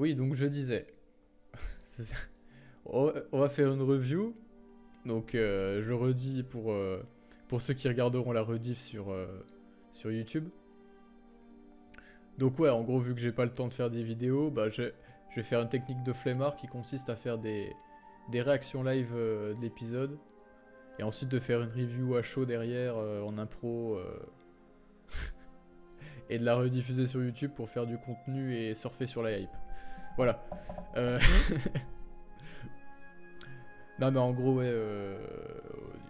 Oui, donc je disais, c'est- on va faire une review. Donc je redis pour ceux qui regarderont la rediff sur YouTube. Donc ouais, en gros, vu que j'ai pas le temps de faire des vidéos, bah je vais faire une technique de flemmard qui consiste à faire des réactions live de l'épisode. Et ensuite de faire une review à chaud derrière en impro et de la rediffuser sur YouTube pour faire du contenu et surfer sur la hype. Voilà. Euh, non mais en gros ouais.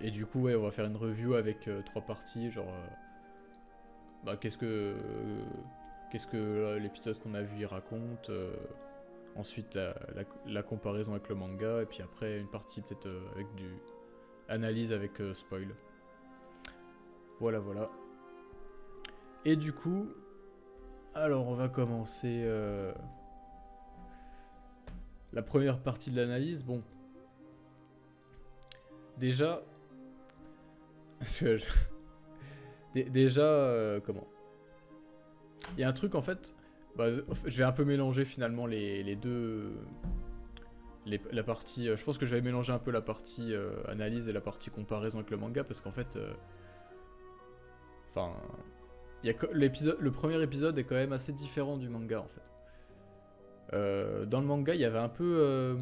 Et du coup ouais, on va faire une review avec trois parties, genre bah qu'est-ce que l'épisode qu'on a vu il raconte. Ensuite la comparaison avec le manga et puis après une partie peut-être avec du analyse avec spoil. Voilà voilà. Et du coup, alors on va commencer la première partie de l'analyse. Bon, déjà, parce que déjà comment? Il y a un truc en fait. Bah, je vais un peu mélanger finalement les deux. La partie. Je pense que je vais mélanger un peu la partie analyse et la partie comparaison avec le manga parce qu'en fait. Enfin. Le premier épisode est quand même assez différent du manga en fait. Dans le manga, il y avait un peu.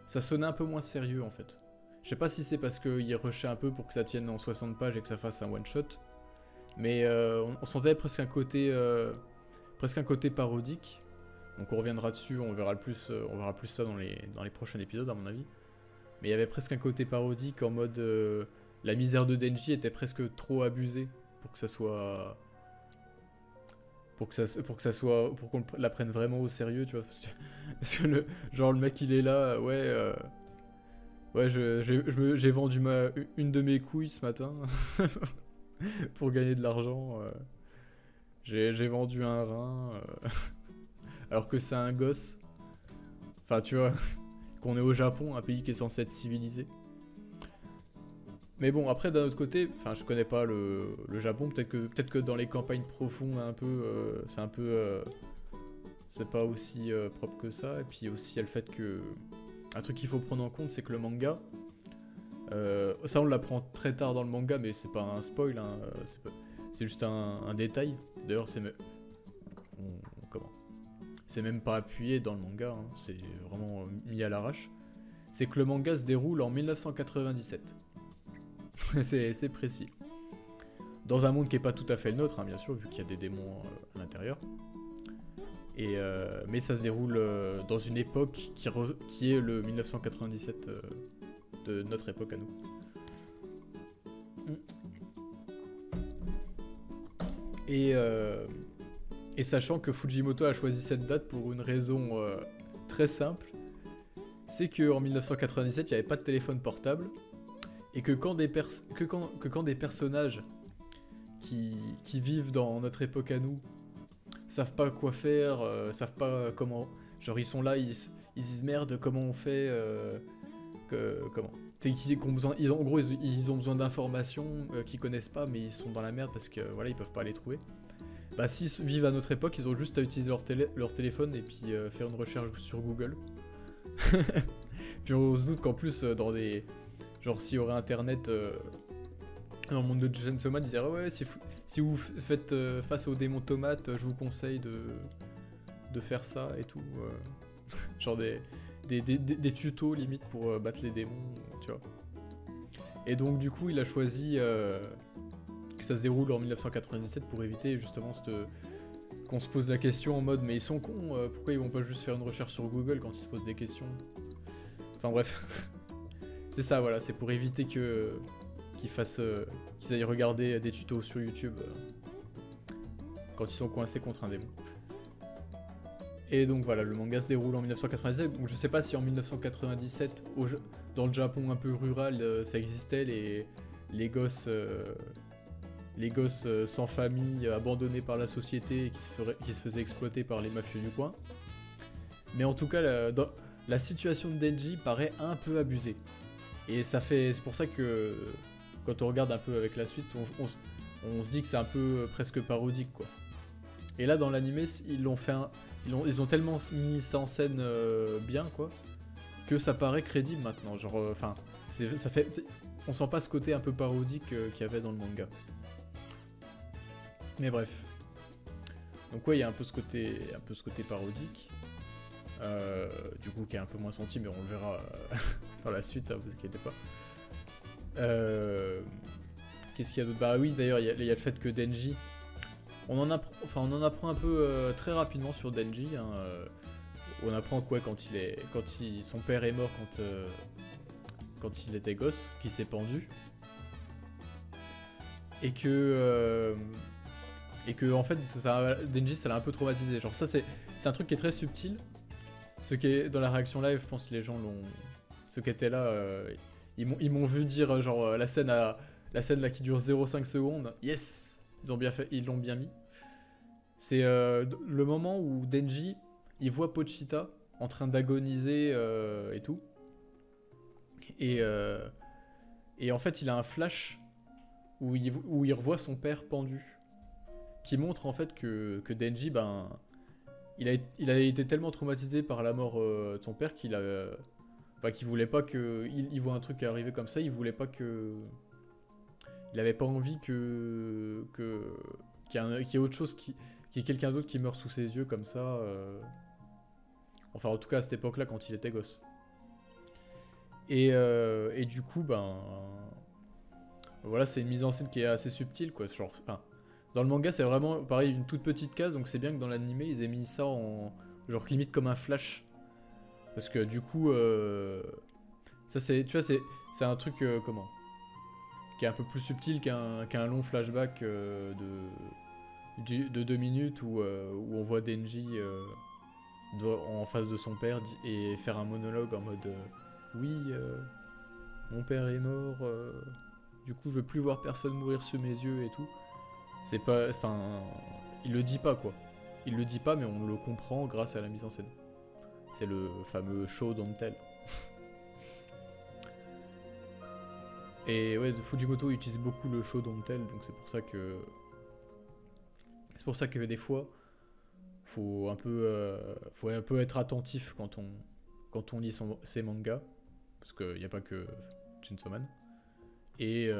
Ça sonnait un peu moins sérieux en fait. Je sais pas si c'est parce qu'il rushait un peu pour que ça tienne en 60 pages et que ça fasse un one shot. Mais on sentait presque un côté parodique. Donc on reviendra dessus, on verra plus ça dans les prochains épisodes à mon avis. Mais il y avait presque un côté parodique en mode la misère de Denji était presque trop abusée pour que ça soit pour qu'on la prenne vraiment au sérieux, tu vois, parce que le mec il est là, ouais ouais j'ai vendu une de mes couilles ce matin pour gagner de l'argent, j'ai vendu un rein alors que c'est un gosse, enfin tu vois, qu'on est au Japon, un pays qui est censé être civilisé. Mais bon, après d'un autre côté, enfin je connais pas le Japon, peut-être que dans les campagnes profondes un peu, c'est un peu, c'est pas aussi propre que ça. Et puis aussi il y a le fait que un truc qu'il faut prendre en compte, c'est que le manga, ça on l'apprend très tard dans le manga, mais c'est pas un spoil, hein, c'est juste un détail. D'ailleurs comment, c'est même pas appuyé dans le manga, hein, c'est vraiment mis à l'arrache. C'est que le manga se déroule en 1997. c'est précis. Dans un monde qui est pas tout à fait le nôtre, hein, bien sûr, vu qu'il y a des démons à l'intérieur. Mais ça se déroule dans une époque qui est le 1997 de notre époque à nous. Et sachant que Fujimoto a choisi cette date pour une raison très simple, c'est qu'en 1997, il n'y avait pas de téléphone portable, et que quand des personnages qui vivent dans notre époque à nous savent pas quoi faire, savent pas comment, genre ils sont là, ils disent merde, comment on fait, comment, en gros ils ont besoin d'informations qu'ils connaissent pas, mais ils sont dans la merde parce que voilà ils peuvent pas les trouver. Bah s'ils vivent à notre époque, ils ont juste à utiliser leur téléphone et puis faire une recherche sur Google. Puis on se doute qu'en plus dans des genre s'il y aurait internet dans le monde de Chainsaw Man, ils diraient ouais si vous faites face aux démons tomates, je vous conseille de faire ça et tout. Genre des tutos limite pour battre les démons, tu vois. Et donc du coup il a choisi que ça se déroule en 1997 pour éviter justement qu'on se pose la question en mode mais ils sont cons, pourquoi ils vont pas juste faire une recherche sur Google quand ils se posent des questions. Enfin bref. C'est ça, voilà, c'est pour éviter qu'ils aillent regarder des tutos sur YouTube quand ils sont coincés contre un démon. Et donc voilà, le manga se déroule en 1997, donc je sais pas si en 1997, dans le Japon un peu rural, ça existait, les gosses sans famille, abandonnés par la société et qui se faisaient exploiter par les mafieux du coin. Mais en tout cas, la situation de Denji paraît un peu abusée. Et c'est pour ça que quand on regarde un peu avec la suite, on se dit que c'est un peu presque parodique quoi. Et là dans l'animé ils l'ont fait ils ont tellement mis ça en scène bien quoi que ça paraît crédible maintenant. Genre enfin ça fait on sent pas ce côté un peu parodique qu'il y avait dans le manga. Mais bref. Donc ouais il y a un peu ce côté parodique. Du coup qui est un peu moins senti mais on le verra dans la suite, hein, vous inquiétez pas. Qu'est-ce qu'il y a d'autre? Bah oui d'ailleurs il y a le fait que Denji, on en apprend un peu très rapidement sur Denji, hein, on apprend quoi son père est mort quand il était gosse, qu'il s'est pendu et que en fait Denji ça l'a un peu traumatisé. Genre ça c'est un truc qui est très subtil. Ce qui est dans la réaction live, je pense que les gens l'ont. Ceux qui étaient là, ils m'ont vu dire genre la scène là qui dure 0,5 secondes. Yes, ils l'ont bien mis. C'est le moment où Denji il voit Pochita en train d'agoniser et tout. Et en fait il a un flash où il revoit son père pendu, qui montre en fait que Denji ben il a été tellement traumatisé par la mort de son père qu'il voulait pas que il voit un truc arriver comme ça, il voulait pas que il avait pas envie qu'il y ait autre chose qu'il y ait quelqu'un d'autre qui meurt sous ses yeux comme ça enfin en tout cas à cette époque-là quand il était gosse. Et du coup ben voilà, c'est une mise en scène qui est assez subtile quoi, genre enfin, dans le manga, c'est vraiment pareil, une toute petite case, donc c'est bien que dans l'animé, ils aient mis ça en genre limite comme un flash. Parce que du coup, ça c'est, tu vois, c'est un truc qui est un peu plus subtil qu'un long flashback de 2 minutes où on voit Denji en face de son père et faire un monologue en mode oui, mon père est mort, du coup je veux plus voir personne mourir sous mes yeux et tout. C'est pas. Enfin. Il le dit pas quoi. Il le dit pas, mais on le comprend grâce à la mise en scène. C'est le fameux show don't tell. Et ouais, Fujimoto utilise beaucoup le show don't tell, donc c'est pour ça que. C'est pour ça que des fois, faut un peu être attentif quand on lit ses mangas. Parce qu'il n'y a pas que Chainsaw Man. Et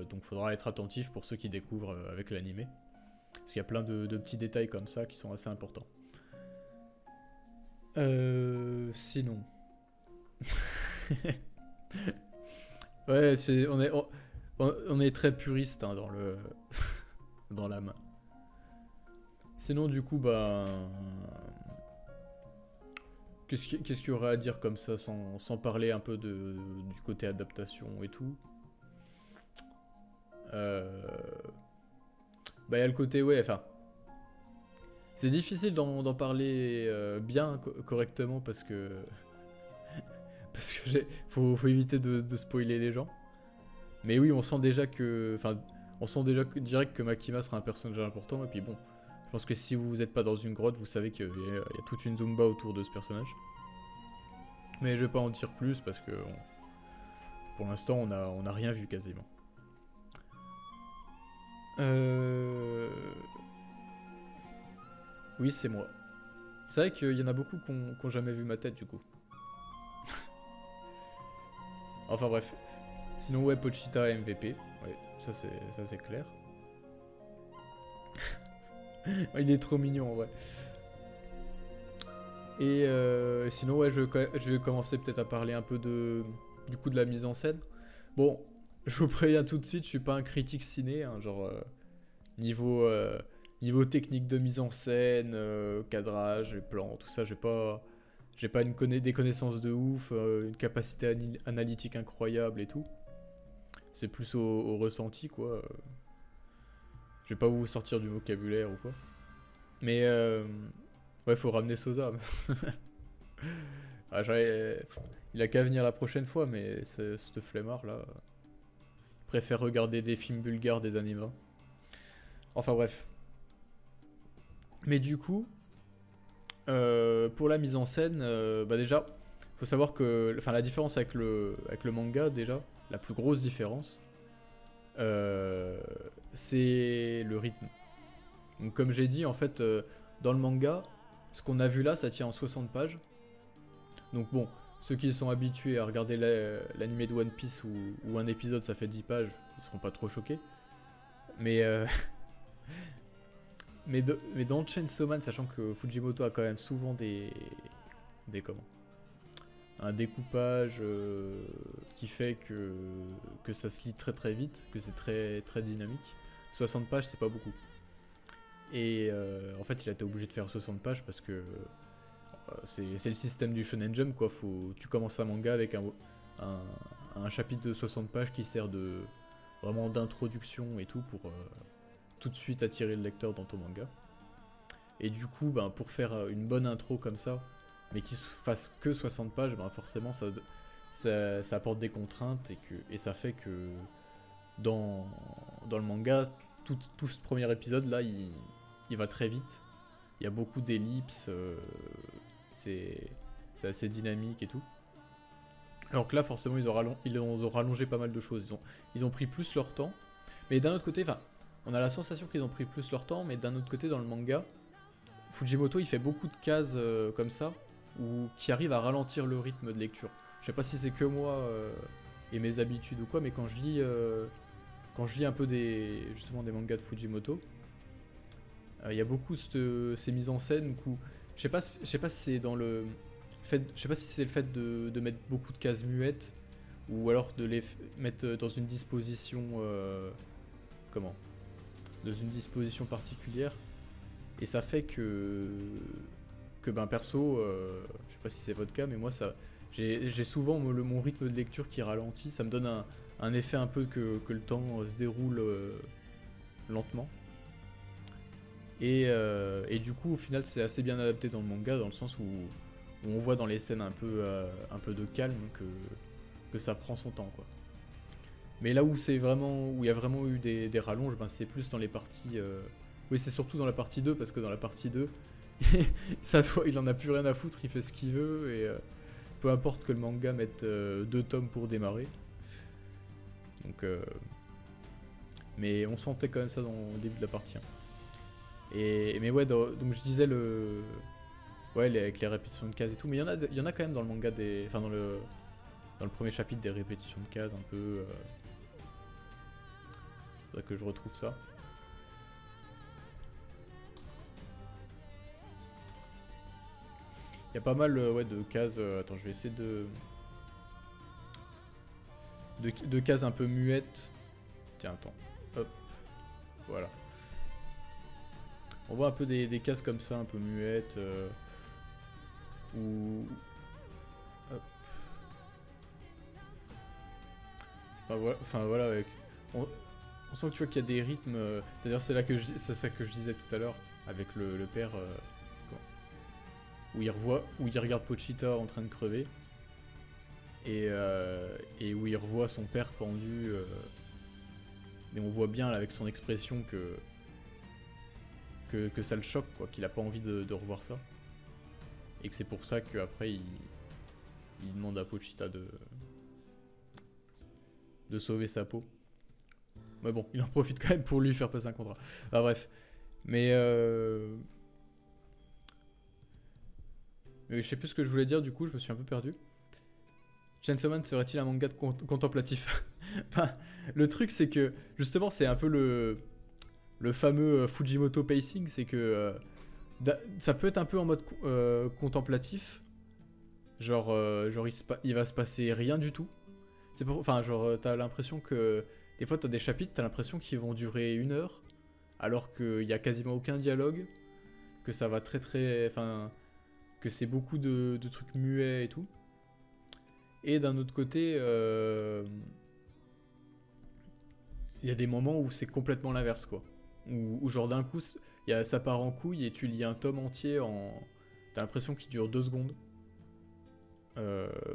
donc faudra être attentif pour ceux qui découvrent avec l'animé. Parce qu'il y a plein de petits détails comme ça qui sont assez importants. Sinon... ouais, on est très puriste hein, dans l'âme. Sinon du coup, bah... Qu'est-ce qu'il y aurait à dire comme ça sans parler un peu du côté adaptation et tout? Bah y a le côté ouais, enfin c'est difficile d'en parler bien correctement parce que faut éviter de spoiler les gens. Mais oui, on sent déjà direct que Makima sera un personnage important et puis bon, je pense que si vous n'êtes pas dans une grotte, vous savez qu'il y a toute une Zumba autour de ce personnage. Mais je vais pas en dire plus parce que pour l'instant on a rien vu quasiment. Oui, c'est moi. C'est vrai qu'il y en a beaucoup qui ont jamais vu ma tête du coup. Enfin bref. Sinon ouais, Pochita MVP. Ouais, ça c'est clair. Il est trop mignon en vrai. Et sinon ouais, je vais commencer peut-être à parler un peu du coup de la mise en scène. Bon, je vous préviens tout de suite, je suis pas un critique ciné, hein, genre niveau technique de mise en scène, cadrage, les plans, tout ça, j'ai pas des connaissances de ouf, une capacité analytique incroyable et tout. C'est plus au ressenti quoi. Je vais pas vous sortir du vocabulaire ou quoi. Mais ouais, faut ramener Sosa. Ah, il a qu'à venir la prochaine fois, mais cette flemmard là. Il préfère regarder des films bulgares des années 20. Enfin bref. Mais du coup, pour la mise en scène, bah déjà, faut savoir que, enfin la différence avec le manga déjà, la plus grosse différence, c'est le rythme. Donc comme j'ai dit, en fait, dans le manga, ce qu'on a vu là, ça tient en 60 pages. Donc bon, ceux qui sont habitués à regarder l'animé de One Piece où un épisode ça fait 10 pages, ils seront pas trop choqués. Mais, mais dans Chainsaw Man, sachant que Fujimoto a quand même souvent comment, un découpage qui fait que ça se lit très très vite, que c'est très très dynamique. 60 pages, c'est pas beaucoup. Et en fait, il a été obligé de faire 60 pages parce que c'est le système du Shonen Jump, quoi. Tu commences un manga avec un chapitre de 60 pages qui sert vraiment d'introduction et tout pour tout de suite attirer le lecteur dans ton manga. Et du coup, ben, pour faire une bonne intro comme ça, mais qui fasse que 60 pages, ben, forcément ça apporte des contraintes et ça fait que dans le manga, tout ce premier épisode là, il va très vite. Il y a beaucoup d'ellipses, c'est assez dynamique et tout. Alors que là, forcément, ils ont rallongé pas mal de choses. Ils ont pris plus leur temps. Mais d'un autre côté, on a la sensation qu'ils ont pris plus leur temps, mais d'un autre côté, dans le manga, Fujimoto, il fait beaucoup de cases comme ça, qui arrivent à ralentir le rythme de lecture. Je sais pas si c'est que moi et mes habitudes ou quoi, mais quand je lis un peu justement des mangas de Fujimoto, il y a beaucoup ces mises en scène où je sais pas si c'est dans le fait, je sais pas si c'est le fait de mettre beaucoup de cases muettes ou alors de les mettre dans une disposition dans une disposition particulière, et ça fait que ben perso, je sais pas si c'est votre cas, mais moi j'ai souvent mon rythme de lecture qui ralentit, ça me donne un effet un peu que le temps se déroule lentement. Et du coup, au final, c'est assez bien adapté dans le manga, dans le sens où on voit dans les scènes un peu de calme que ça prend son temps, quoi. Mais là où il y a vraiment eu des rallonges, ben c'est plus dans les parties. Oui, c'est surtout dans la partie 2, parce que dans la partie 2, il en a plus rien à foutre, il fait ce qu'il veut, et peu importe que le manga mette 2 tomes pour démarrer. Donc, mais on sentait quand même ça dans le début de la partie 1. Mais ouais, donc je disais avec les répétitions de cases et tout, mais il y en a quand même dans le manga dans le premier chapitre des répétitions de cases un peu. C'est vrai que je retrouve ça. Il y a pas mal de cases. Attends, je vais essayer de cases un peu muettes. Tiens, attends. Hop. Voilà. On voit un peu des cases comme ça, un peu muettes. Ou... Hop. Enfin voilà, on sent que tu vois qu'il y a des rythmes. C'est-à-dire c'est ça que je disais tout à l'heure avec le père. Où il regarde Pochita en train de crever. Et où il revoit son père pendu. Mais on voit bien là, avec son expression que ça le choque, quoi, qu'il a pas envie de revoir ça. Et que c'est pour ça qu'après il demande à Pochita de sauver sa peau. Mais bon, il en profite quand même pour lui faire passer un contrat. Ah bref. Mais je sais plus ce que je voulais dire, du coup je me suis un peu perdu. Chainsaw Man serait-il un manga contemplatif? Enfin, le truc c'est que justement c'est un peu le fameux Fujimoto pacing, c'est que ça peut être un peu en mode contemplatif. Genre il va se passer rien du tout. Enfin genre t'as l'impression que des fois t'as des chapitres, t'as l'impression qu'ils vont durer 1 heure, alors qu'il y a quasiment aucun dialogue, que ça va enfin que c'est beaucoup de trucs muets et tout. Et d'un autre côté, il y a des moments où c'est complètement l'inverse, quoi. Où genre d'un coup, ça part en couille et tu lis un tome entier t'as l'impression qu'il dure 2 secondes.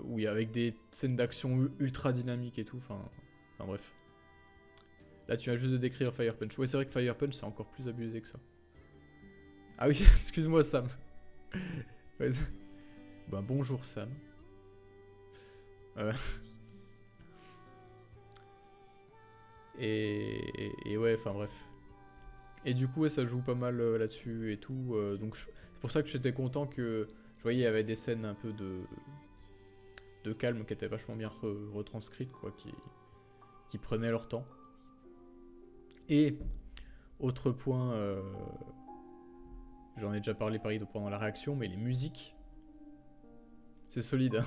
Où il y a avec des scènes d'action ultra dynamiques et tout, enfin bref. Là tu viens juste de décrire Fire Punch. Ouais, c'est vrai que Fire Punch c'est encore plus abusé que ça. Ah oui, excuse-moi Sam. Ouais. Ben, bonjour Sam. Et ouais, enfin bref. Et du coup, ouais, ça joue pas mal là-dessus et tout. Donc c'est pour ça que j'étais content que je voyais il y avait des scènes un peu de calme qui étaient vachement bien retranscrites, quoi, qui prenaient leur temps. Et autre point, j'en ai déjà parlé par exemple pendant la réaction, mais les musiques, c'est solide, hein.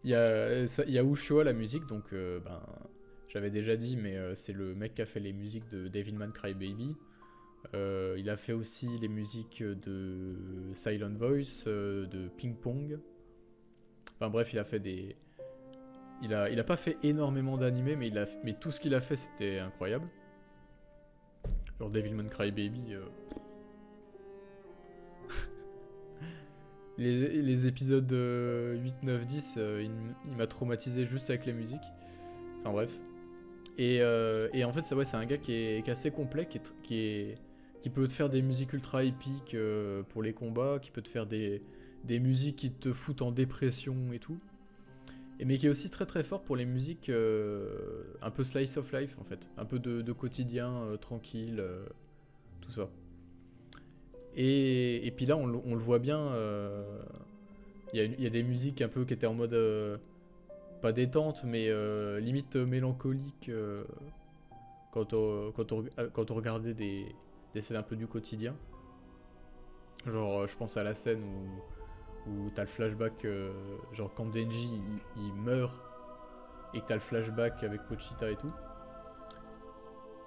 Il y a Ushua la musique, donc ben, j'avais déjà dit, mais c'est le mec qui a fait les musiques de Devilman Crybaby. Il a fait aussi les musiques de Silent Voice, de Ping Pong. Enfin bref, il a fait des... Il a pas fait énormément d'animés, mais tout ce qu'il a fait, c'était incroyable. Genre Devilman Crybaby... les épisodes 8, 9, 10, il m'a traumatisé juste avec les musiques. Enfin bref. Et en fait, c'est un gars qui est assez complet, qui peut te faire des musiques ultra épiques pour les combats, qui peut te faire des musiques qui te foutent en dépression et tout. Mais qui est aussi très très fort pour les musiques un peu slice of life en fait. Un peu de quotidien, tranquille, tout ça. Et puis là, on le voit bien, il y a des musiques un peu qui étaient en mode... pas détente, mais limite mélancolique quand on regardait des scènes un peu du quotidien. Genre, je pense à la scène où t'as le flashback, genre quand Denji il meurt et que t'as le flashback avec Pochita et tout.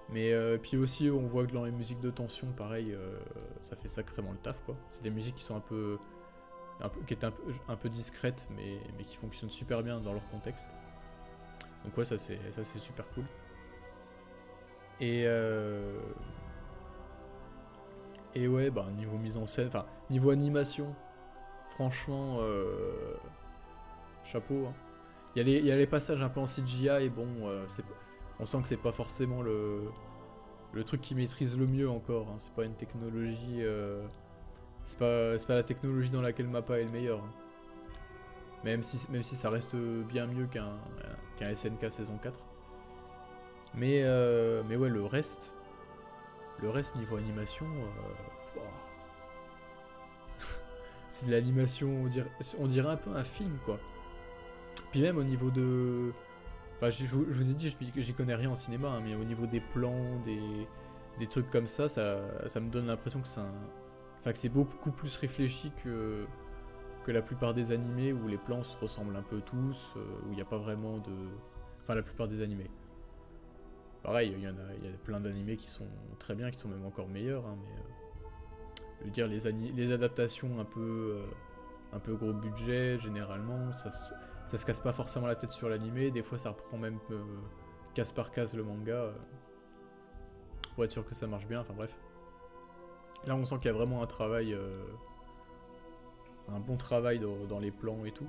Mais puis aussi, on voit que dans les musiques de tension, pareil, ça fait sacrément le taf, quoi. C'est des musiques qui sont qui étaient un peu discrètes, mais qui fonctionnent super bien dans leur contexte. Donc ouais, ça c'est super cool. Et ouais, bah niveau mise en scène, enfin niveau animation, franchement, chapeau, hein. Il y a les passages un peu en CGI et bon, on sent que c'est pas forcément le truc qui maîtrise le mieux encore, hein. C'est pas une technologie... c'est pas la technologie dans laquelle Mappa est le meilleur, hein. Même si ça reste bien mieux qu'un SNK saison 4. Mais ouais, le reste niveau animation, wow. C'est de l'animation, on dirait un peu un film, quoi. Puis même au niveau de... Enfin, je vous ai dit, j'y connais rien en cinéma, hein, mais au niveau des plans, des trucs comme ça me donne l'impression que c'est beaucoup plus réfléchi que la plupart des animés où les plans se ressemblent un peu tous, où il n'y a pas vraiment de... Enfin, la plupart des animés. Pareil, il y a plein d'animés qui sont très bien, qui sont même encore meilleurs, hein, mais... je veux dire, les adaptations un peu gros budget, généralement, ça se casse pas forcément la tête sur l'animé, des fois ça reprend même case par case le manga, pour être sûr que ça marche bien, enfin bref. Là on sent qu'il y a vraiment un bon travail dans les plans et tout.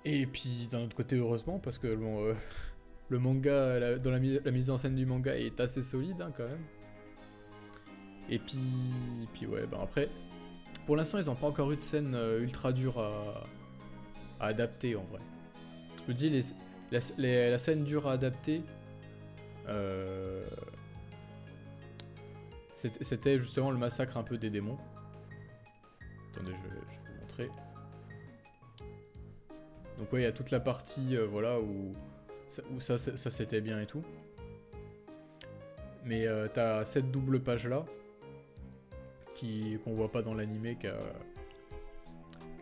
Et puis d'un autre côté, heureusement, parce que le manga, la mise en scène du manga est assez solide, hein, quand même. Et puis ouais, ben après, pour l'instant ils n'ont pas encore eu de scène ultra dure à adapter en vrai. Je me dis, la scène dure à adapter, c'était justement le massacre un peu des démons. Attendez, je vais vous montrer. Donc ouais, il y a toute la partie voilà, où ça c'était bien et tout. Mais t'as cette double page là qu'on voit pas dans l'animé,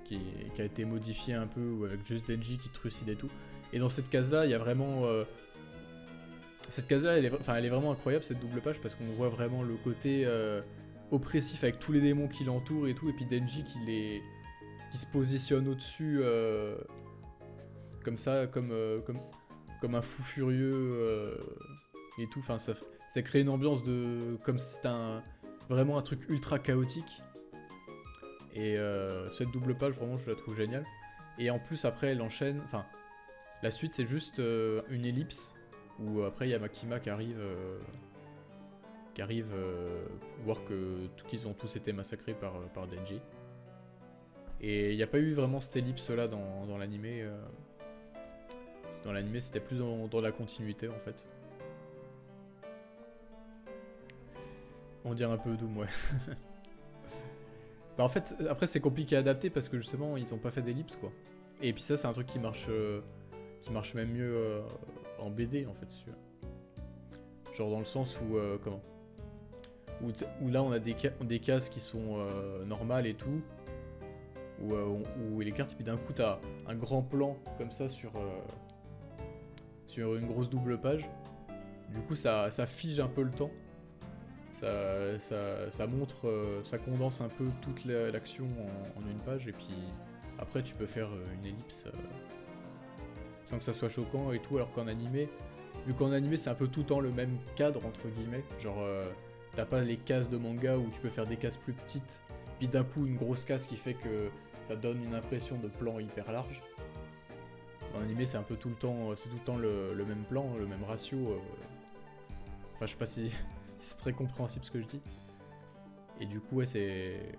qui a été modifiée un peu, avec juste Denji qui trucide et tout. Et dans cette case là, il y a vraiment... cette case là, elle est vraiment incroyable, cette double page, parce qu'on voit vraiment le côté oppressif avec tous les démons qui l'entourent et tout, et puis Denji qui se positionne au-dessus comme ça, comme un fou furieux et tout. Enfin, ça crée une ambiance comme si c'était vraiment un truc ultra chaotique. Et cette double page, vraiment, je la trouve géniale. Et en plus, après, elle enchaîne... Enfin, la suite, c'est juste une ellipse, où après, il y a Makima qui arrive voir qu'ils ont tous été massacrés par Denji. Et il n'y a pas eu vraiment cette ellipse-là dans l'animé. Dans l'animé, c'était plus dans la continuité, en fait. On dirait un peu Doom, ouais. Bah en fait, après c'est compliqué à adapter parce que justement ils ont pas fait d'ellipse quoi. Et puis ça c'est un truc qui marche même mieux en BD en fait. Genre dans le sens où comment où là on a des cases qui sont normales et tout, où les cartes et puis d'un coup t'as un grand plan comme ça sur une grosse double page. Du coup ça fige un peu le temps. Ça montre, ça condense un peu toute l'action en une page et puis après tu peux faire une ellipse sans que ça soit choquant et tout, alors qu'en animé, vu qu'en animé c'est un peu tout le temps le même cadre entre guillemets, genre t'as pas les cases de manga où tu peux faire des cases plus petites, puis d'un coup une grosse case qui fait que ça donne une impression de plan hyper large. En animé c'est un peu tout le temps, c'est tout le temps le même plan, le même ratio. Enfin je sais pas si c'est très compréhensible ce que je dis. Et du coup ouais c'est...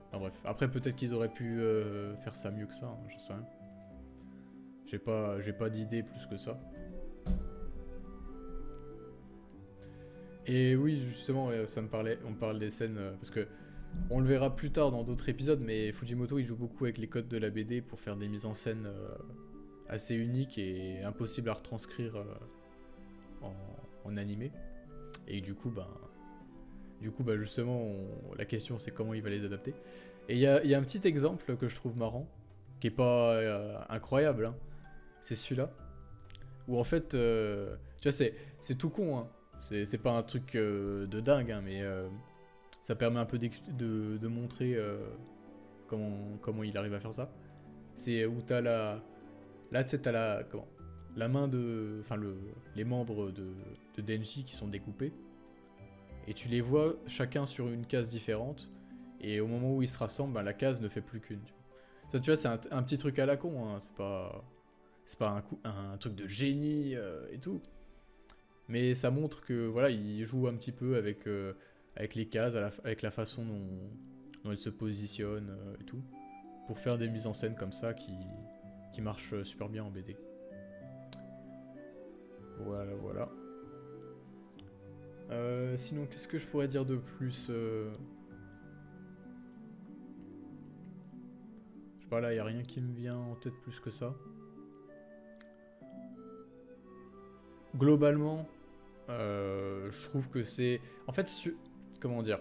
Enfin bref, après peut-être qu'ils auraient pu faire ça mieux que ça, hein, je sais rien. J'ai pas d'idée plus que ça. Et oui, justement, on me parle des scènes, parce que on le verra plus tard dans d'autres épisodes, mais Fujimoto il joue beaucoup avec les codes de la BD pour faire des mises en scène assez uniques et impossibles à retranscrire en animé. Et du coup, justement, la question c'est comment il va les adapter. Et il y a un petit exemple que je trouve marrant, qui est pas incroyable, hein. C'est celui-là. Où en fait, tu vois, c'est tout con, hein. C'est pas un truc de dingue, hein, mais ça permet un peu de montrer comment il arrive à faire ça. C'est où t'as la... Là, tu sais, t'as la main de... Enfin, les membres de Denji qui sont découpés. Et tu les vois chacun sur une case différente. Et au moment où ils se rassemblent, ben, la case ne fait plus qu'une. Ça, tu vois, c'est un petit truc à la con, hein. C'est pas un truc de génie et tout. Mais ça montre que voilà, il joue un petit peu avec les cases, avec la façon dont il se positionne et tout, pour faire des mises en scène comme ça qui marchent super bien en BD. Voilà, voilà. Sinon, qu'est-ce que je pourrais dire de plus Je sais pas, là, y a rien qui me vient en tête plus que ça. Globalement, je trouve que c'est... En fait, comment dire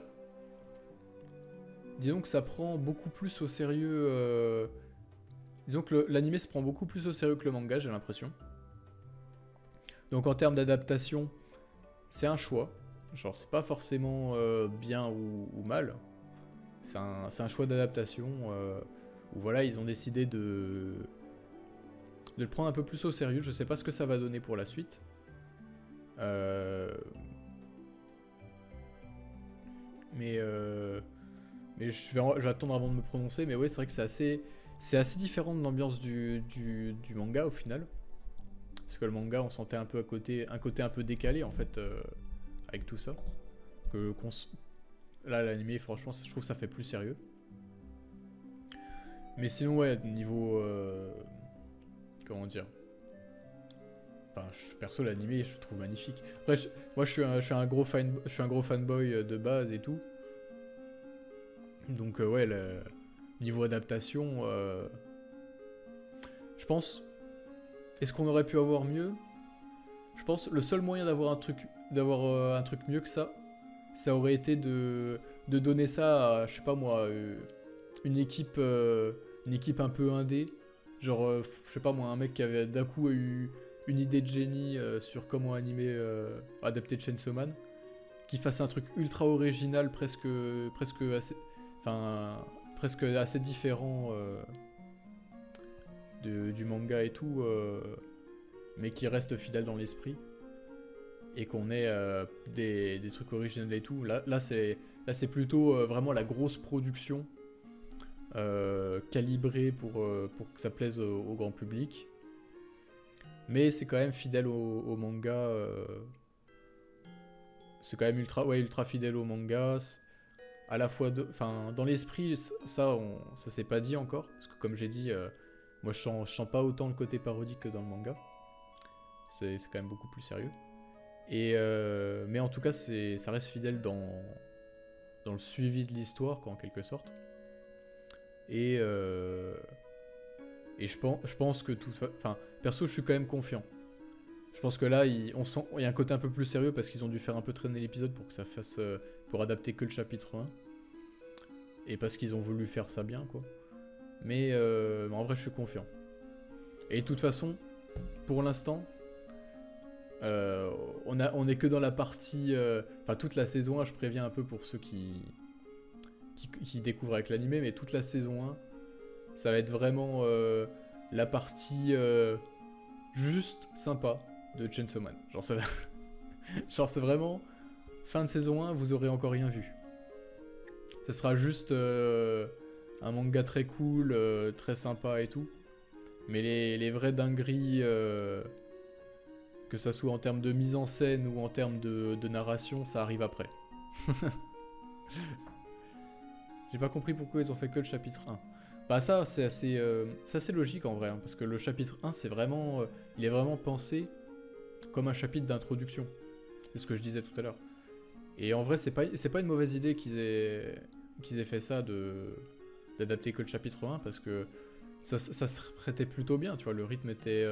Disons que ça prend beaucoup plus au sérieux... Disons que l'anime se prend beaucoup plus au sérieux que le manga, j'ai l'impression. Donc en termes d'adaptation, c'est un choix. Genre, c'est pas forcément bien ou mal. C'est un choix d'adaptation où voilà, ils ont décidé de le prendre un peu plus au sérieux. Je sais pas ce que ça va donner pour la suite. Mais je vais attendre avant de me prononcer. Mais ouais, c'est vrai que c'est assez différent de l'ambiance du manga au final. Parce que le manga, on sentait un peu un côté un peu décalé en fait avec tout ça. Là, l'anime, franchement, je trouve que ça fait plus sérieux. Mais sinon, ouais, niveau. Comment dire Enfin, perso, l'anime, je le trouve magnifique. Après, moi, je suis un gros fanboy de base et tout. Donc, ouais, niveau adaptation, je pense. Est-ce qu'on aurait pu avoir mieux? Je pense le seul moyen d'avoir un truc mieux que ça aurait été de donner ça à, je sais pas moi, une équipe un peu indé. Genre, je sais pas moi, un mec qui avait d'un coup eu une idée de génie sur comment adapter Chainsaw Man, qui fasse un truc ultra original, presque assez différent du manga et tout, mais qui reste fidèle dans l'esprit, et qu'on ait des trucs originaux et tout. Là c'est plutôt vraiment la grosse production calibrée pour que ça plaise au grand public. Mais c'est quand même fidèle au manga. C'est quand même ultra fidèle au manga. À la fois, dans l'esprit, ça s'est pas dit encore. Parce que comme j'ai dit, moi je sens pas autant le côté parodique que dans le manga. C'est quand même beaucoup plus sérieux. Mais en tout cas, ça reste fidèle dans le suivi de l'histoire, quoi, en quelque sorte. Et, euh, et je pense que tout... Enfin, perso, je suis quand même confiant. Je pense que là, on sent, il y a un côté un peu plus sérieux parce qu'ils ont dû faire un peu traîner l'épisode pour que ça fasse... pour adapter que le chapitre 1. Et parce qu'ils ont voulu faire ça bien, quoi. Mais en vrai, je suis confiant. Et de toute façon, pour l'instant, on est que dans la partie... Enfin, toute la saison 1, je préviens un peu pour ceux qui découvrent avec l'animé, mais toute la saison 1, ça va être vraiment la partie juste sympa de Chainsaw Man. Genre, ça va... Genre, c'est vraiment... Fin de saison 1, vous aurez encore rien vu. Ça sera juste un manga très cool, très sympa et tout. Mais les vraies dingueries, que ça soit en termes de mise en scène ou en termes de narration, ça arrive après. J'ai pas compris pourquoi ils ont fait que le chapitre 1. Bah ça, c'est assez logique en vrai, hein, parce que le chapitre 1, c'est vraiment, il est vraiment pensé comme un chapitre d'introduction. C'est ce que je disais tout à l'heure. Et en vrai, c'est pas une mauvaise idée qu'ils aient fait ça d'adapter que le chapitre 1, parce que ça se prêtait plutôt bien, tu vois, le rythme était...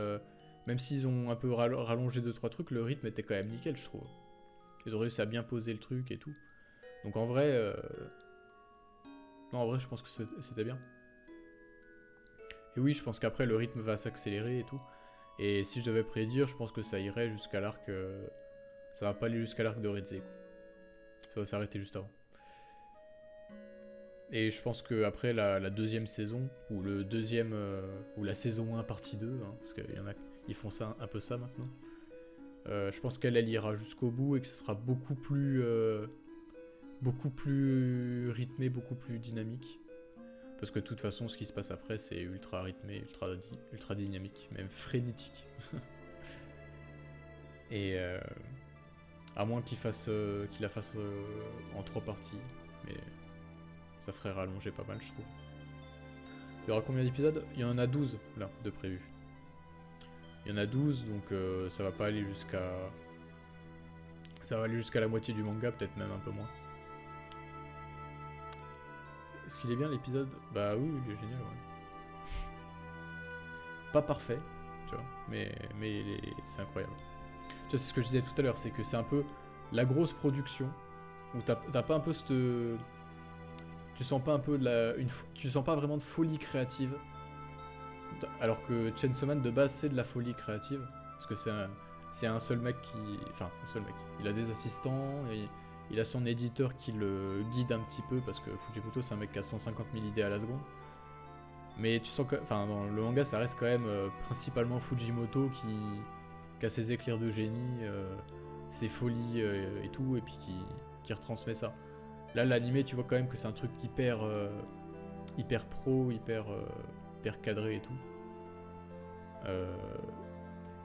même s'ils ont un peu rallongé 2-3 trucs, le rythme était quand même nickel, je trouve. Ils ont réussi à bien poser le truc et tout. Donc en vrai... Non, en vrai, je pense que c'était bien. Et oui, je pense qu'après, le rythme va s'accélérer et tout. Et si je devais prédire, je pense que ça irait jusqu'à l'arc... ça va pas aller jusqu'à l'arc de Ridze, quoi. Ça va s'arrêter juste avant. Et je pense qu'après la deuxième saison, ou le deuxième, ou la saison 1 partie 2, hein, parce qu'il y en a, ils font ça, un peu ça maintenant, je pense qu'elle ira jusqu'au bout et que ce sera beaucoup plus rythmé, beaucoup plus dynamique. Parce que de toute façon, ce qui se passe après, c'est ultra rythmé, ultra dynamique, même frénétique. Et à moins qu'il la fasse en 3 parties, mais ça ferait rallonger pas mal, je trouve. Il y aura combien d'épisodes? Il y en a 12, là, de prévus. Il y en a 12, donc ça va pas aller jusqu'à... Ça va aller jusqu'à la moitié du manga, peut-être même un peu moins. Est-ce qu'il est bien l'épisode? Bah oui, il est génial, ouais. Pas parfait, tu vois, mais c'est incroyable. Tu vois, c'est ce que je disais tout à l'heure, c'est que c'est un peu la grosse production, où t'as pas un peu cette... Tu sens pas un peu tu sens pas vraiment de folie créative, alors que Chainsaw Man de base c'est de la folie créative, parce que c'est un seul mec qui... Enfin, un seul mec. Il a des assistants, et il a son éditeur qui le guide un petit peu, parce que Fujimoto c'est un mec qui a 150 000 idées à la seconde. Mais tu sens que... Enfin, dans le manga ça reste quand même principalement Fujimoto qui a ses éclairs de génie, ses folies et tout, et puis qui retransmet ça. Là, l'animé, tu vois quand même que c'est un truc hyper pro, hyper cadré et tout.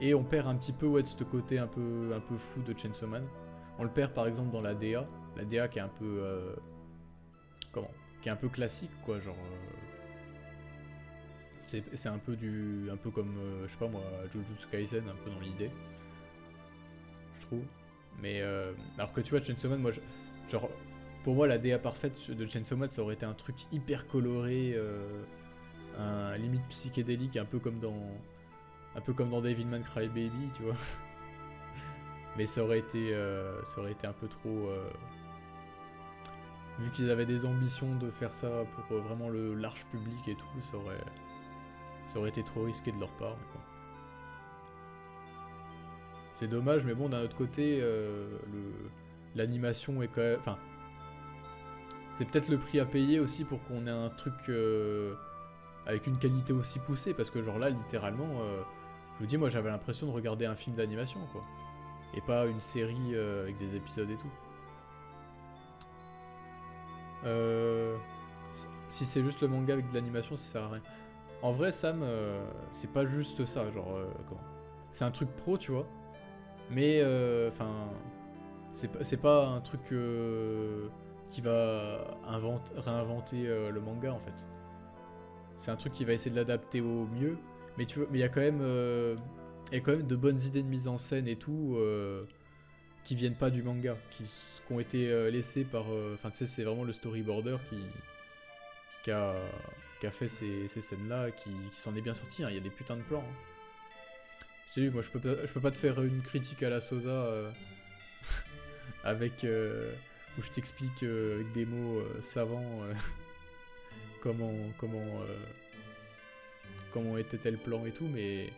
Et on perd un petit peu de ce côté un peu fou de Chainsaw Man. On le perd par exemple dans la DA. La DA qui est un peu... qui est un peu classique, quoi, genre... c'est un peu comme, je sais pas moi, Jujutsu Kaisen, un peu dans l'idée. Je trouve. Mais alors que tu vois, Chainsaw Man, moi, genre... Pour moi, la DA parfaite de Chainsaw Man, ça aurait été un truc hyper coloré, un limite psychédélique, un peu comme dans Devilman Crybaby, tu vois. Mais ça aurait été un peu trop... vu qu'ils avaient des ambitions de faire ça pour vraiment le large public et tout, ça aurait été trop risqué de leur part. Bon. C'est dommage, mais bon, d'un autre côté, l'animation est quand même... Enfin, c'est peut-être le prix à payer aussi pour qu'on ait un truc avec une qualité aussi poussée, parce que genre là, littéralement, je vous dis, moi j'avais l'impression de regarder un film d'animation, quoi. Et pas une série avec des épisodes et tout. Si c'est juste le manga avec de l'animation, ça sert à rien. En vrai, Sam, c'est pas juste ça, genre, comment... C'est un truc pro, tu vois. Mais, enfin... c'est pas un truc... qui va réinventer le manga en fait. C'est un truc qui va essayer de l'adapter au mieux, mais tu vois, mais il y a quand même de bonnes idées de mise en scène et tout. qui viennent pas du manga, qui ont été laissés par... Enfin, tu sais, c'est vraiment le storyboarder qui a, qui a fait ces scènes-là, qui s'en est bien sorti, hein. Il y a des putains de plans. Hein. Tu sais, moi, je peux pas te faire une critique à la Sosa avec... où je t'explique avec des mots savants comment, comment était tel plan et tout, mais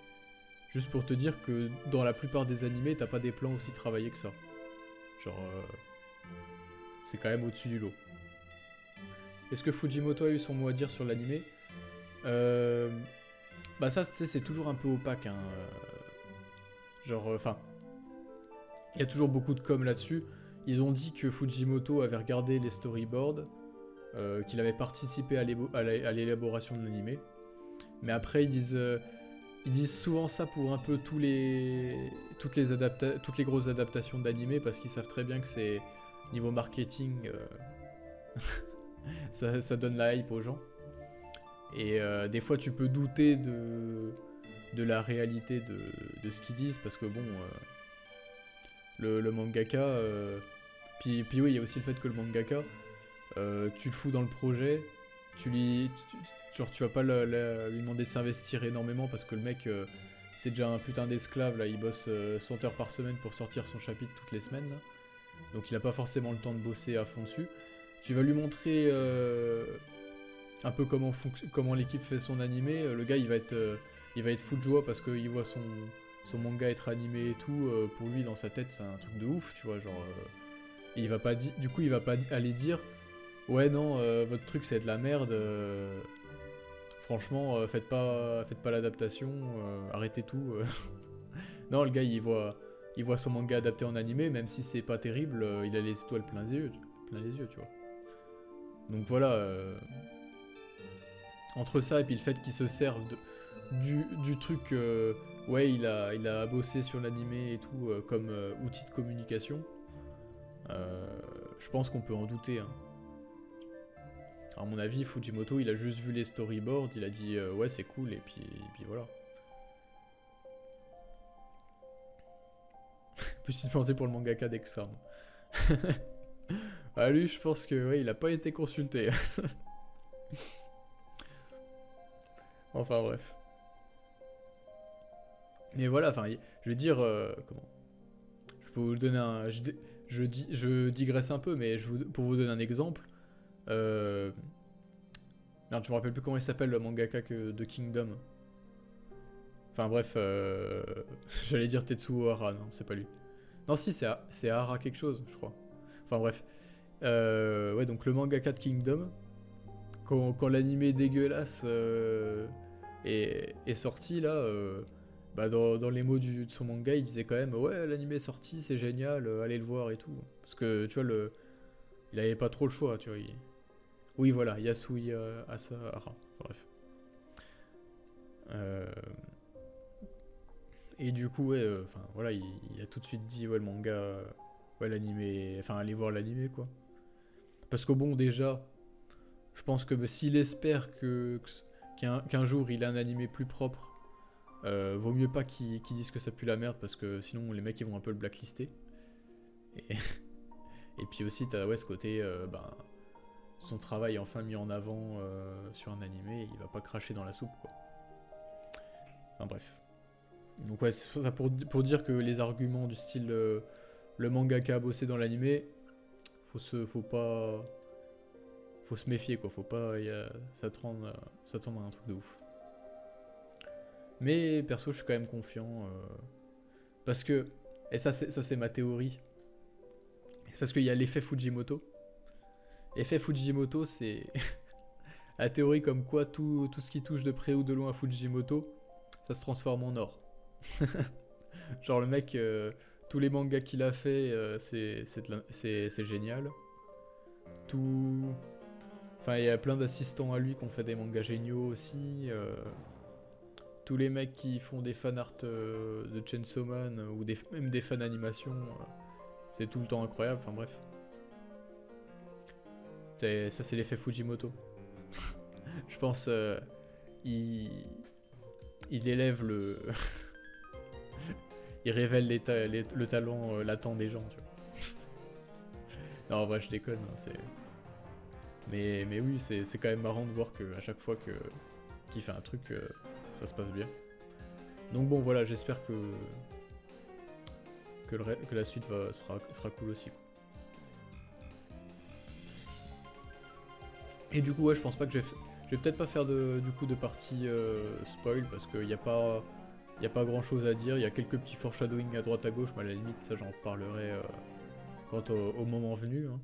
juste pour te dire que dans la plupart des animés, t'as pas des plans aussi travaillés que ça. Genre, c'est quand même au-dessus du lot. Est-ce que Fujimoto a eu son mot à dire sur l'animé? Bah ça, tu sais, c'est toujours un peu opaque, hein. Genre, enfin, il y a toujours beaucoup de com là-dessus. Ils ont dit que Fujimoto avait regardé les storyboards, qu'il avait participé à l'élaboration de l'animé. Mais après, ils disent souvent ça pour un peu toutes les grosses adaptations d'animé, parce qu'ils savent très bien que c'est niveau marketing, ça donne la hype aux gens. Et des fois, tu peux douter de la réalité de ce qu'ils disent, parce que bon, le mangaka... puis oui, il y a aussi le fait que le mangaka, tu le fous dans le projet, genre tu vas pas lui demander de s'investir énormément parce que le mec c'est déjà un putain d'esclave là, il bosse 100 heures par semaine pour sortir son chapitre toutes les semaines là. Donc il a pas forcément le temps de bosser à fond dessus. Tu vas lui montrer un peu comment l'équipe fait son animé, le gars il va être fou de joie parce qu'il voit son manga être animé et tout, pour lui dans sa tête c'est un truc de ouf, tu vois, genre et il va pas du coup il va pas aller dire ouais non, votre truc c'est de la merde, franchement faites pas l'adaptation, arrêtez tout. Non, le gars il voit son manga adapté en animé, même si c'est pas terrible, il a les étoiles plein les yeux, tu vois. Donc voilà, entre ça et puis le fait qu'il se serve du truc, ouais il a bossé sur l'animé et tout comme outil de communication, je pense qu'on peut en douter, hein. À mon avis, Fujimoto, il a juste vu les storyboards, il a dit ouais c'est cool, et puis voilà. Plus il pensait pour le mangaka d'Exarm. Ah lui, je pense que ouais, il a pas été consulté. Enfin bref. Mais voilà, enfin, je vais dire comment. Je peux vous donner un. Je digresse un peu, mais pour vous donner un exemple. Merde, je me rappelle plus comment il s'appelle le mangaka de Kingdom. Enfin bref, j'allais dire Tetsuo Hara, non, c'est pas lui. Non, si, c'est Hara quelque chose, je crois. Enfin bref. Ouais, donc le mangaka de Kingdom, quand l'animé dégueulasse est sorti, là, bah dans les mots de son manga, il disait quand même ouais, l'animé est sorti, c'est génial, allez le voir et tout. Parce que, tu vois, il avait pas trop le choix, tu vois. Oui, voilà, Yasuya Asahara. Bref. Et du coup, ouais, enfin, voilà, il a tout de suite dit, ouais, le manga, ouais, l'animé, enfin, allez voir l'animé, quoi. Parce que bon, déjà, je pense que s'il espère qu'un jour il a un animé plus propre, vaut mieux pas qu'il dise que ça pue la merde, parce que sinon les mecs ils vont un peu le blacklister. Et, et puis aussi, t'as ouais, ce côté, ben, son travail est enfin mis en avant sur un animé, il va pas cracher dans la soupe, quoi. Enfin bref. Donc ouais, c'est ça pour dire que les arguments du style le mangaka a bossé dans l'animé, faut se méfier, quoi, faut pas s'attendre à un truc de ouf. Mais perso je suis quand même confiant, parce que, et ça c'est ma théorie, c'est parce qu'il y a l'effet Fujimoto. L'effet Fujimoto, c'est la théorie comme quoi tout ce qui touche de près ou de loin à Fujimoto, ça se transforme en or. Genre le mec, tous les mangas qu'il a fait, c'est génial. Enfin, il y a plein d'assistants à lui qui ont fait des mangas géniaux aussi. Tous les mecs qui font des fan art de Chainsaw Man ou même des fan animations, c'est tout le temps incroyable. Enfin bref. Ça c'est l'effet Fujimoto. Je pense il élève il révèle le talent latent des gens, tu vois. Non, en vrai, je déconne, hein, c'est... Mais oui, c'est quand même marrant de voir qu'à chaque fois qu'il fait un truc, ça se passe bien. Donc bon, voilà, j'espère que la suite sera cool aussi, quoi. Et du coup, ouais, je pense pas que je vais peut-être pas faire du coup de partie spoil, parce qu'il n'y a pas grand chose à dire. Il y a quelques petits foreshadowing à droite à gauche, mais à la limite, ça j'en parlerai quand au moment venu, hein.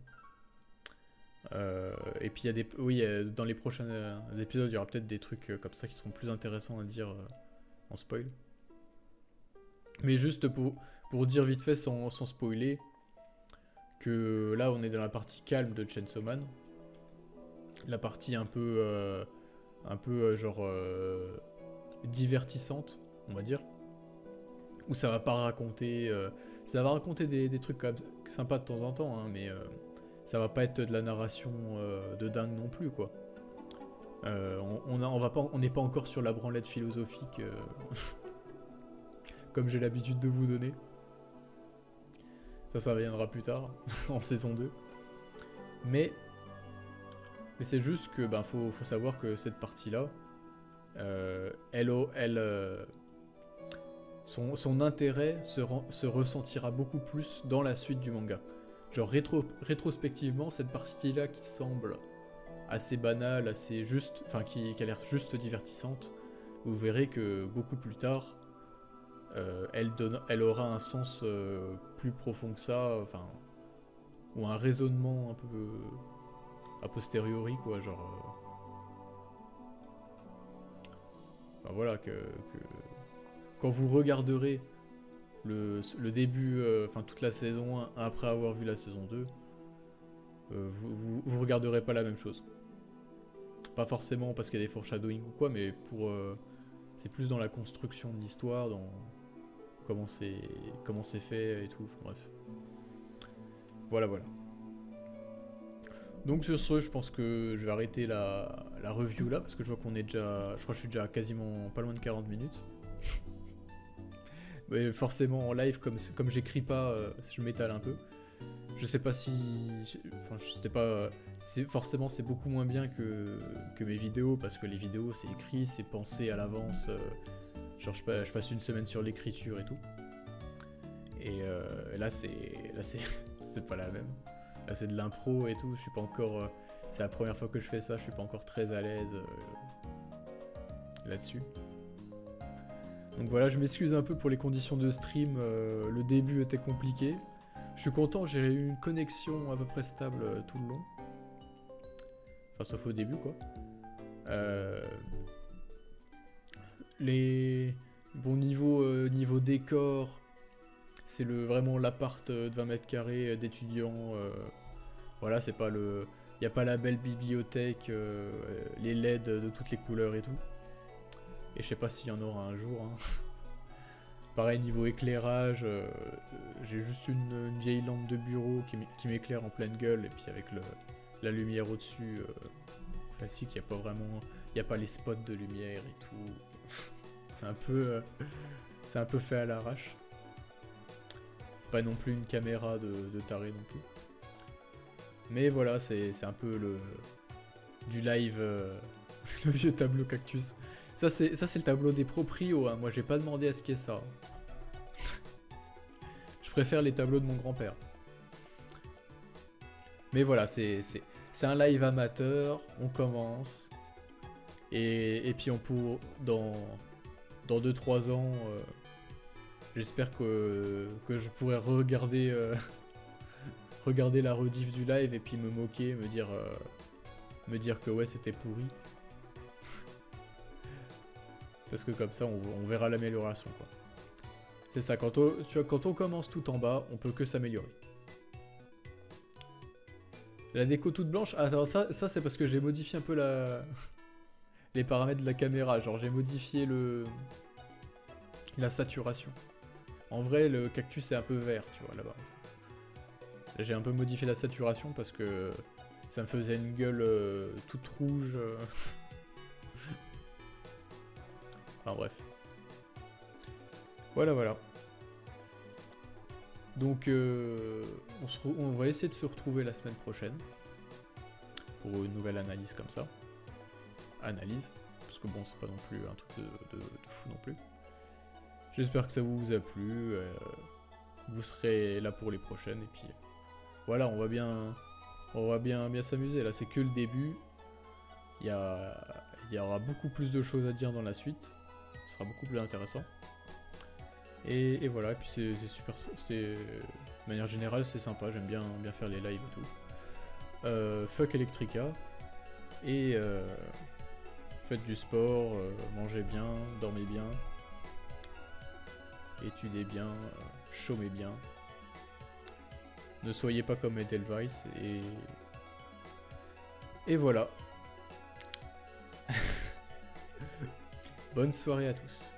Et puis il y a des... Oui, dans les prochains épisodes, il y aura peut-être des trucs comme ça qui seront plus intéressants à dire en spoil. Mais juste pour dire vite fait, sans spoiler, que là on est dans la partie calme de Chainsaw Man. La partie un peu genre divertissante, on va dire. Où ça va pas raconter... ça va raconter des trucs quand même sympas de temps en temps, hein, mais... ça va pas être de la narration de dingue non plus, quoi. On n'est pas encore sur la branlette philosophique comme j'ai l'habitude de vous donner. Ça viendra plus tard, en saison 2. Mais c'est juste que faut savoir que cette partie-là, son intérêt se ressentira beaucoup plus dans la suite du manga. Genre rétrospectivement, cette partie-là qui semble assez banale, assez juste, enfin qui a l'air juste divertissante, vous verrez que beaucoup plus tard, elle aura un sens plus profond que ça, enfin, ou un raisonnement un peu a posteriori, quoi, genre... enfin voilà, que quand vous regarderez le début, enfin toute la saison 1 après avoir vu la saison 2, vous regarderez pas la même chose. Pas forcément parce qu'il y a des foreshadowing ou quoi, mais c'est plus dans la construction de l'histoire, dans comment c'est fait et tout, enfin, bref. Voilà. Donc sur ce, je pense que je vais arrêter la review là, parce que je vois qu'on est déjà... Je crois que je suis déjà quasiment pas loin de 40 minutes. Mais forcément en live, comme j'écris pas, je m'étale un peu. Je sais pas si... Enfin, je sais pas... Forcément, c'est beaucoup moins bien que mes vidéos, parce que les vidéos, c'est écrit, c'est pensé à l'avance. Genre, je passe une semaine sur l'écriture et tout. Et là, c'est pas la même. Là, c'est de l'impro et tout. Je suis pas encore... c'est la première fois que je fais ça, je suis pas encore très à l'aise là-dessus. Donc voilà, je m'excuse un peu pour les conditions de stream, le début était compliqué. Je suis content, j'ai eu une connexion à peu près stable tout le long. Enfin, sauf au début, quoi. Bon, niveau décor, c'est vraiment l'appart de 20 mètres carrés d'étudiants. Voilà, c'est pas le... Il n'y a pas la belle bibliothèque, les LED de toutes les couleurs et tout. Et je sais pas s'il y en aura un jour, hein. Pareil, niveau éclairage, j'ai juste une vieille lampe de bureau qui m'éclaire en pleine gueule, et puis avec la lumière au-dessus, classique, il n'y a pas les spots de lumière et tout. c'est un peu fait à l'arrache. C'est pas non plus une caméra de taré non plus. Mais voilà, c'est un peu du live, le vieux tableau cactus. Ça c'est le tableau des proprios, hein. Moi j'ai pas demandé à ce qu'il y ait ça. Je préfère les tableaux de mon grand-père. Mais voilà, c'est un live amateur, on commence. Et puis dans 2-3 ans, j'espère que je pourrai regarder la rediff du live et puis me moquer, me dire que ouais, c'était pourri. Parce que comme ça, on verra l'amélioration, quoi. C'est ça, quand on commence tout en bas, on peut que s'améliorer. La déco toute blanche, alors ça c'est parce que j'ai modifié un peu les paramètres de la caméra. Genre j'ai modifié la saturation. En vrai, le cactus est un peu vert, tu vois, là-bas. J'ai un peu modifié la saturation parce que ça me faisait une gueule toute rouge. Enfin bref. Voilà. Donc on va essayer de se retrouver la semaine prochaine pour une nouvelle analyse comme ça. Analyse, parce que bon, c'est pas non plus un truc de fou non plus. J'espère que ça vous a plu. Vous serez là pour les prochaines et puis voilà, on va bien s'amuser. Là, c'est que le début. Il y aura beaucoup plus de choses à dire dans la suite. Ce sera beaucoup plus intéressant. Et voilà, et puis c'est super. De manière générale, c'est sympa. J'aime bien faire les lives et tout. Fuck Electrica. Et faites du sport, mangez bien, dormez bien, étudiez bien, chômez bien. Ne soyez pas comme Edelweiss et voilà. Bonne soirée à tous.